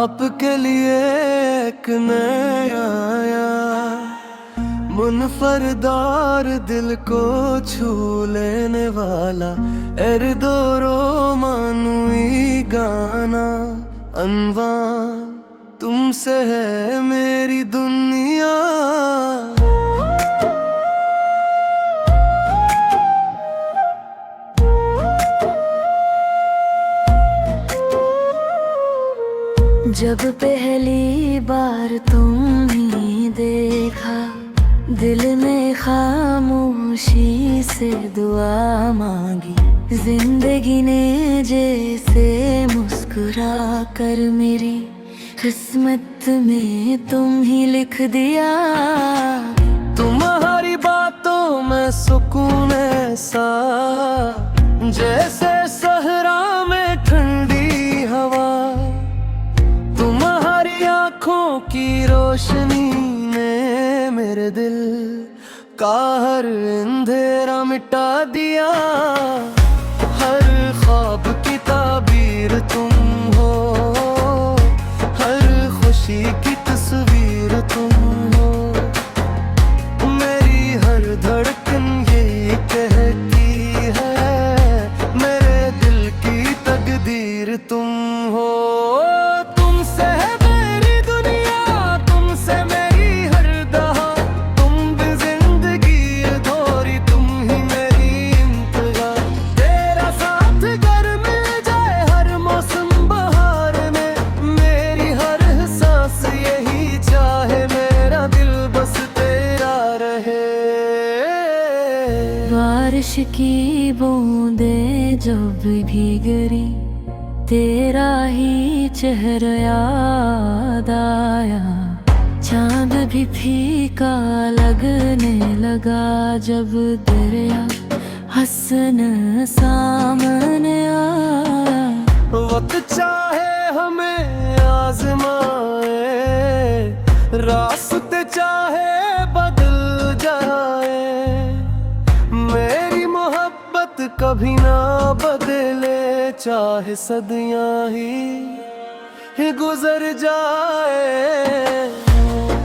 आपके लिए एक नया आया, मुनफरदार दिल को छू लेने वाला एर्दोरो मानुई गाना अनवा तुमसे है मेरी दुनिया। जब पहली बार तुम ही देखा, दिल ने खामोशी से दुआ मांगी। जिंदगी ने जैसे मुस्कुरा कर मेरी किस्मत में तुम ही लिख दिया। तुम्हारी बातों में सुकून ऐसा जैसे सहरा में ठंडी हवा। तुम्हारी आँखों की रोशनी ने मेरे दिल का हर अंधेरा मिटा दिया। हर ख्वाब की ताबीर तुम हो, हर खुशी की तस्वीर तुम हो। मेरी हर धड़कन यही कहती है, मेरे दिल की तकदीर तुम हो। तुमसे है मेरी दुनिया, तुमसे मेरी हर दहा। तुम भी जिंदगी अधूरी, तुम ही मेरी इंतहा। तेरा साथ घर मिल जाए हर मौसम बहार में, मेरी हर सांस यही चाहे, मेरा दिल बस तेरा रहे। बारिश की बूंदें जब भीग गिरी, तेरा ही चेहरा याद आया। चांद भी फीका लगने लगा जब दरिया हसन सामने आया। वक्त चाहे हमें आजमाए, रास्ते चाहे बदल जाए, मेरी मोहब्बत कभी ना बदले। चाहे सदियां ही गुजर जाए।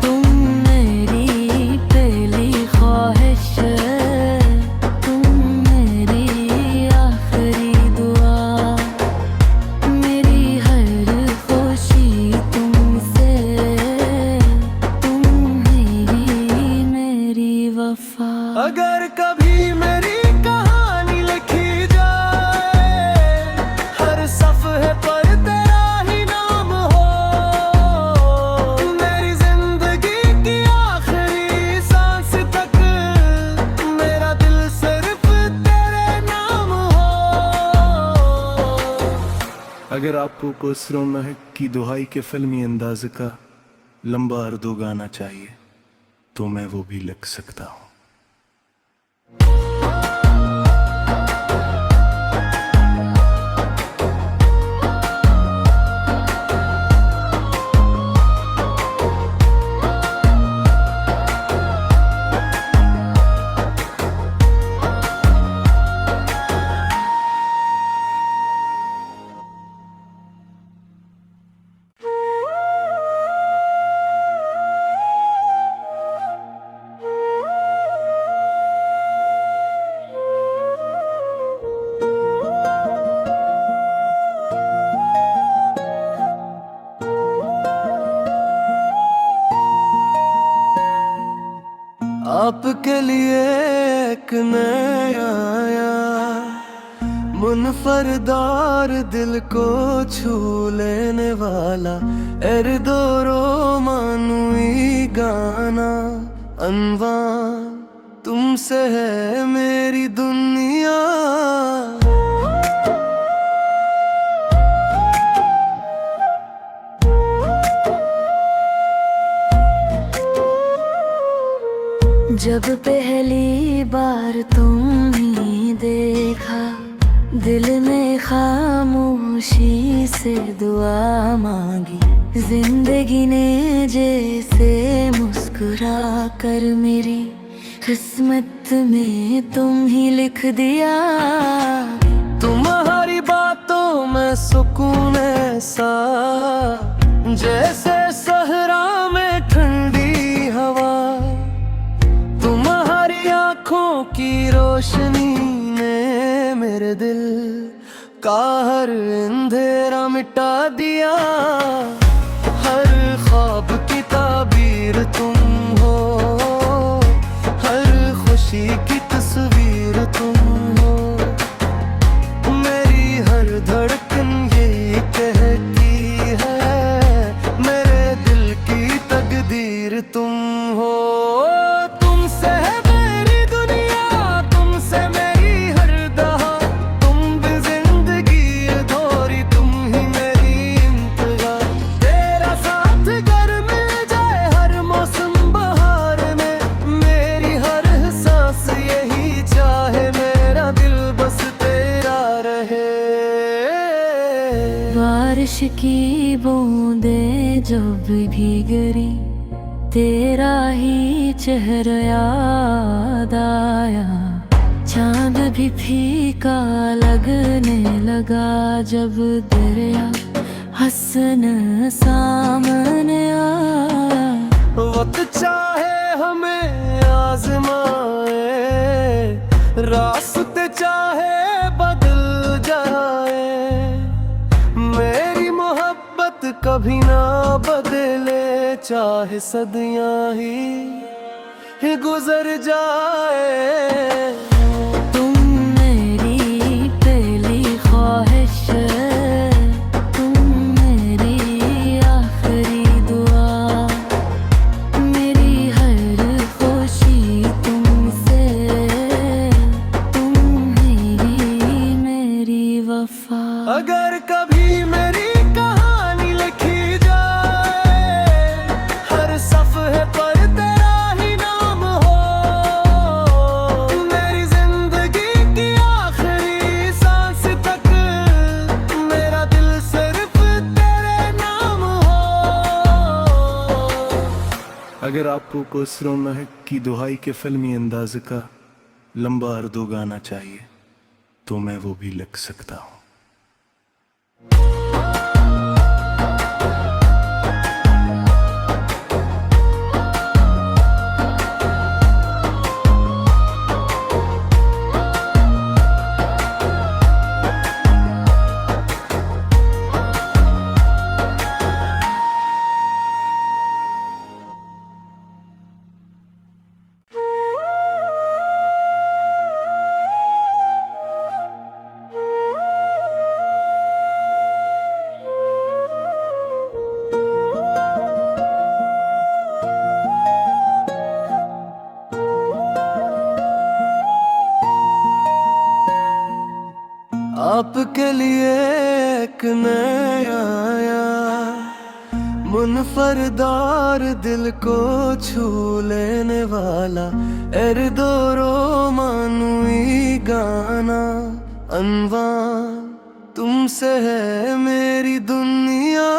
तुम मेरी पहली ख्वाहिश, तुम मेरी आखिरी दुआ। मेरी हर खुशी तुमसे, तुम ही मेरी वफा। अगर कभी मेरी कहानी लिखी जाए, हर सफ़े पर तेरा ही नाम हो। मेरी जिंदगी की आखिरी सांस तक मेरा दिल सिर्फ तेरे नाम हो। अगर आपको कोसरों महक की दुहाई के फिल्मी अंदाज का लंबा अर्दो गाना चाहिए तो मैं वो भी लिख सकता हूँ। आपके लिए एक नया आया, मुनफरदार दिल को छू लेने वाला एर्दोरो मानुई गाना अनवा तुमसे है मेरी दुनिया। जब पहली बार तुम ही देखा, दिल ने खामोशी से दुआ मांगी। जिंदगी ने जैसे मुस्कुरा कर मेरी किस्मत में तुम ही लिख दिया। तुम्हारी बातों में सुकून ऐसा जैसे सहरा में ठंडी हवा, तुम्हारी आंखों की रोशनी ने मेरे दिल का हर अंधेरा मिटा दिया। हर ख्वाब की ताबीर तुम हो, हर खुशी की तस्वीर तुम हो। मेरी हर धड़कन यही कहती है, मेरे दिल की तकदीर तुम हो। तुमसे है मेरी दुनिया, तुमसे मेरी हर दहा, तुम भी जिंदगी अधूरी, तुम ही मेरी इंतहा। तेरा साथ अगर मिल जाए हर मौसम बहार में, मेरी हर सांस यही चाहे, मेरा दिल बस तेरा रहे। बारिश की बूंदें जब भी गिरी, तेरा ही चेहरा याद आया। चांद भी फीका लगने लगा जब दरिया हसन सामने आया। वक्त चाहे हमें आजमाए, रास्ते चाहे बदल जाए, मेरी मोहब्बत कभी ना बदले, चाहे सदियां ही गुजर जाए। तुम मेरी पहली ख्वाहिश, तुम मेरी आखिरी दुआ, मेरी हर खुशी तुमसे, तुम मेरी वफा। अगर कभी मेरी कहानी लिखी जाए, हर सफ़े पर तेरा ही नाम हो, मेरी जिंदगी की आखिरी सांस तक मेरा दिल सिर्फ तेरे नाम हो। अगर आपको कोसरों महक की दुहाई के फिल्मी अंदाज का लंबा अर्दो गाना चाहिए, तो मैं वो भी लिख सकता हूँ। आपके लिए एक नया आया, मुनफरदार दिल को छू लेने वाला, एर्दोरो मानुई गाना अनवा, तुमसे है मेरी दुनिया।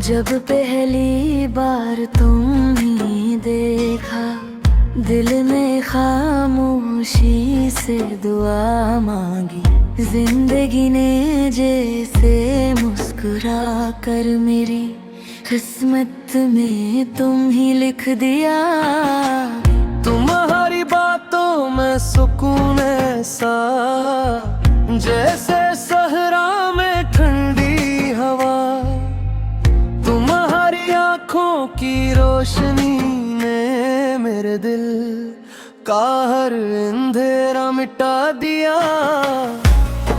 जब पहली बार तुम्हें देखा, दिल ने खामोशी से दुआ मांगी। जिंदगी ने जैसे मुस्कुरा कर मेरी किस्मत में तुम ही लिख दिया। तुम्हारी बातों में सुकून ऐसा, जैसे सहरा में ठंडी हवा, तुम्हारी आंखों की रोशनी ने मेरे दिल का हर अंधेरा मिटा दिया।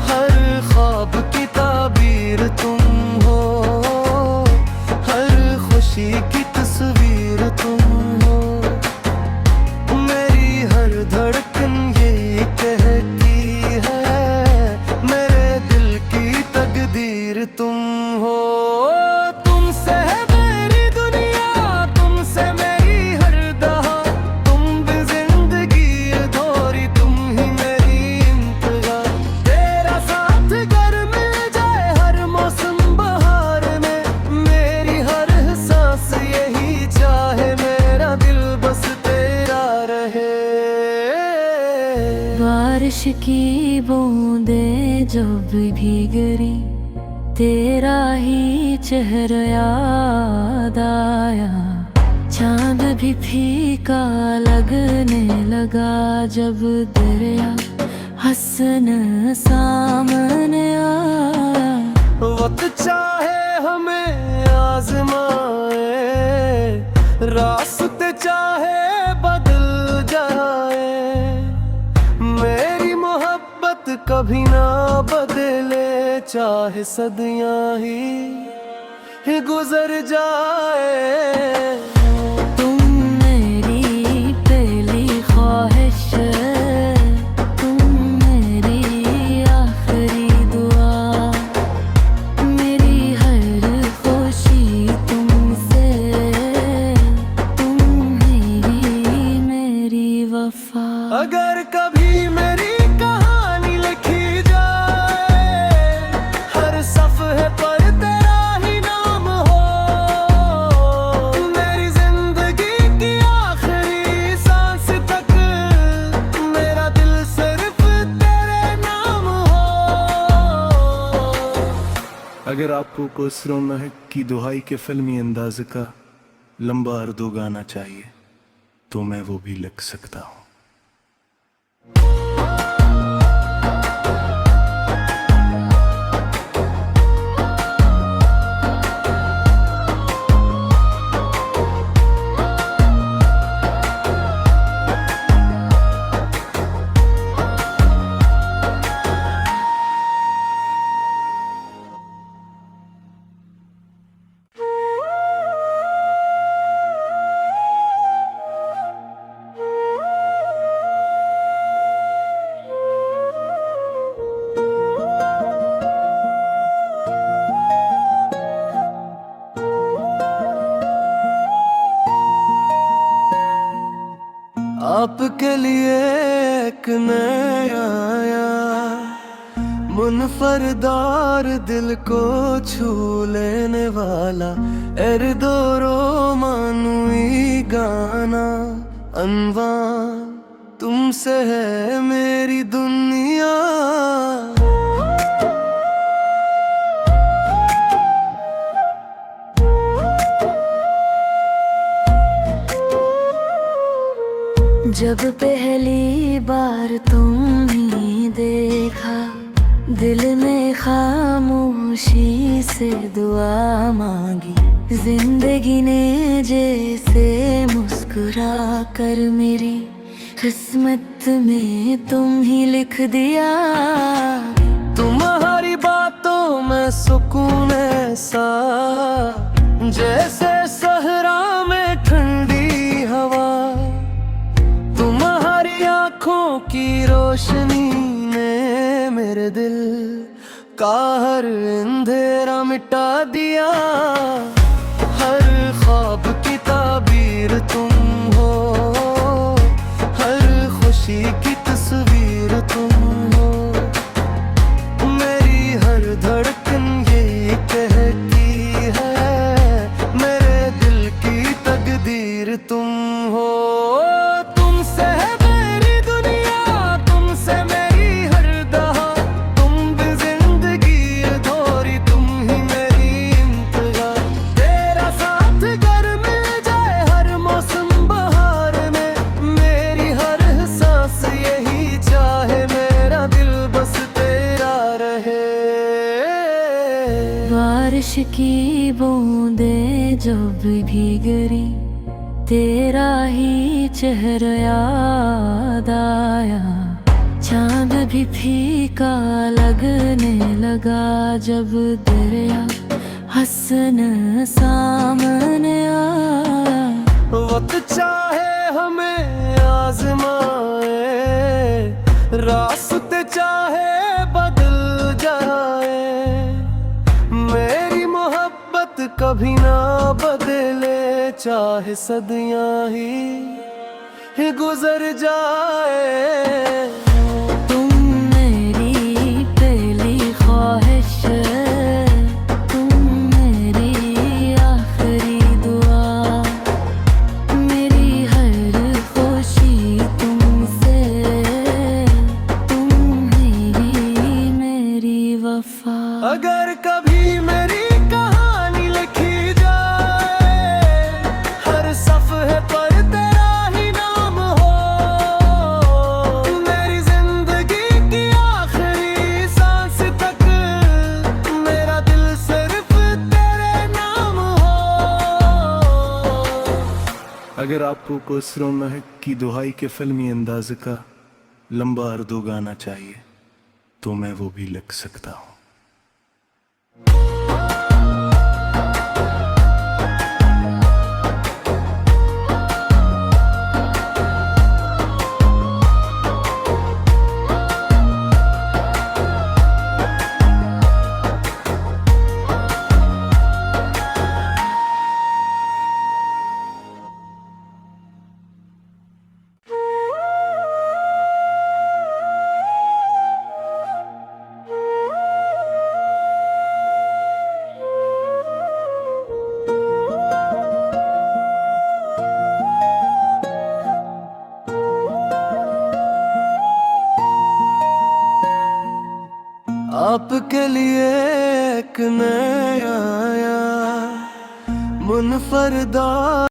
हर ख्वाब की ताबीर तुम हो, हर खुशी की तस्वीर तुम हो। मेरी हर धड़कन यही कहती है, मेरे दिल की तकदीर तुम हो। तुमसे है मेरी दुनिया, तुमसे मेरी हर दहा, तुम भी जिंदगी अधूरी, तुम ही मेरी इंतहा। की बूंदें जब भीगरी तेरा ही चेहरा याद आया। चांद भी फीका लगने लगा जब दरिया हसन सामने आया। वक्त चाहे हमें आजमाए, रास्ते चाहे बदल जाए, मेरी मोहब्बत कभी ना बदले, चाहे सदियां ही गुजर जाए। तुम मेरी पहली ख्वाहिश, तुम मेरी आखिरी दुआ, मेरी हर खुशी तुमसे, तुम मेरी वफा। अगर कभी मेरी कहानी लिखी जाए, हर सफ़े पर तेरा ही नाम हो, मेरी जिंदगी की आखिरी सांस तक मेरा दिल सिर्फ तेरे नाम हो। अगर आपको कोसरों महक की दुहाई के फिल्मी अंदाज का लंबा अर्दो गाना चाहिए तो मैं वो भी लिख सकता हूँ। आपके लिए एक नया आया, मुनफरदार दिल को छू लेने वाला, एर्दोरो मानुई गाना अनवा, तुमसे है मेरी दुनिया। जब पहली बार तुमने देखा, दिल ने खामोशी से दुआ मांगी, जिंदगी ने जैसे मुस्कुरा कर मेरी किस्मत में तुम ही लिख दिया। तुम्हारी बातों में सुकून ऐसा, जैसे सहरा में ठंडी हवा, तुम्हारी आँखों की रोशनी ने मेरे दिल का हर अंधेरा मिटा दिया। हर ख्वाब की ताबीर तुम हो, हर खुशी की तस्वीर तुम हो, मेरी हर धड़कन ये कहती है, मेरे दिल की तकदीर तुम हो। बारिश की बूंदें जब भीगरी तेरा ही चेहरा याद आया। चांद भी फीका लगने लगा जब दरिया हसन सामने आया। वक्त चाहे हमें आजमाए, रास्ते चाहे बदल जाए, मेरी मोहब्बत कभी ना बदले, चाहे सदियां ही गुजर जाए। तुम मेरी पहली ख्वाहिश, तुम मेरी आखिरी दुआ, मेरी हर खुशी तुमसे, तुम अगर आपको कोसरों महक की दुहाई के फिल्मी अंदाज का लंबा अर्दो गाना चाहिए तो मैं वो भी लिख सकता हूँ। आपके लिए एक नया मुनफरदा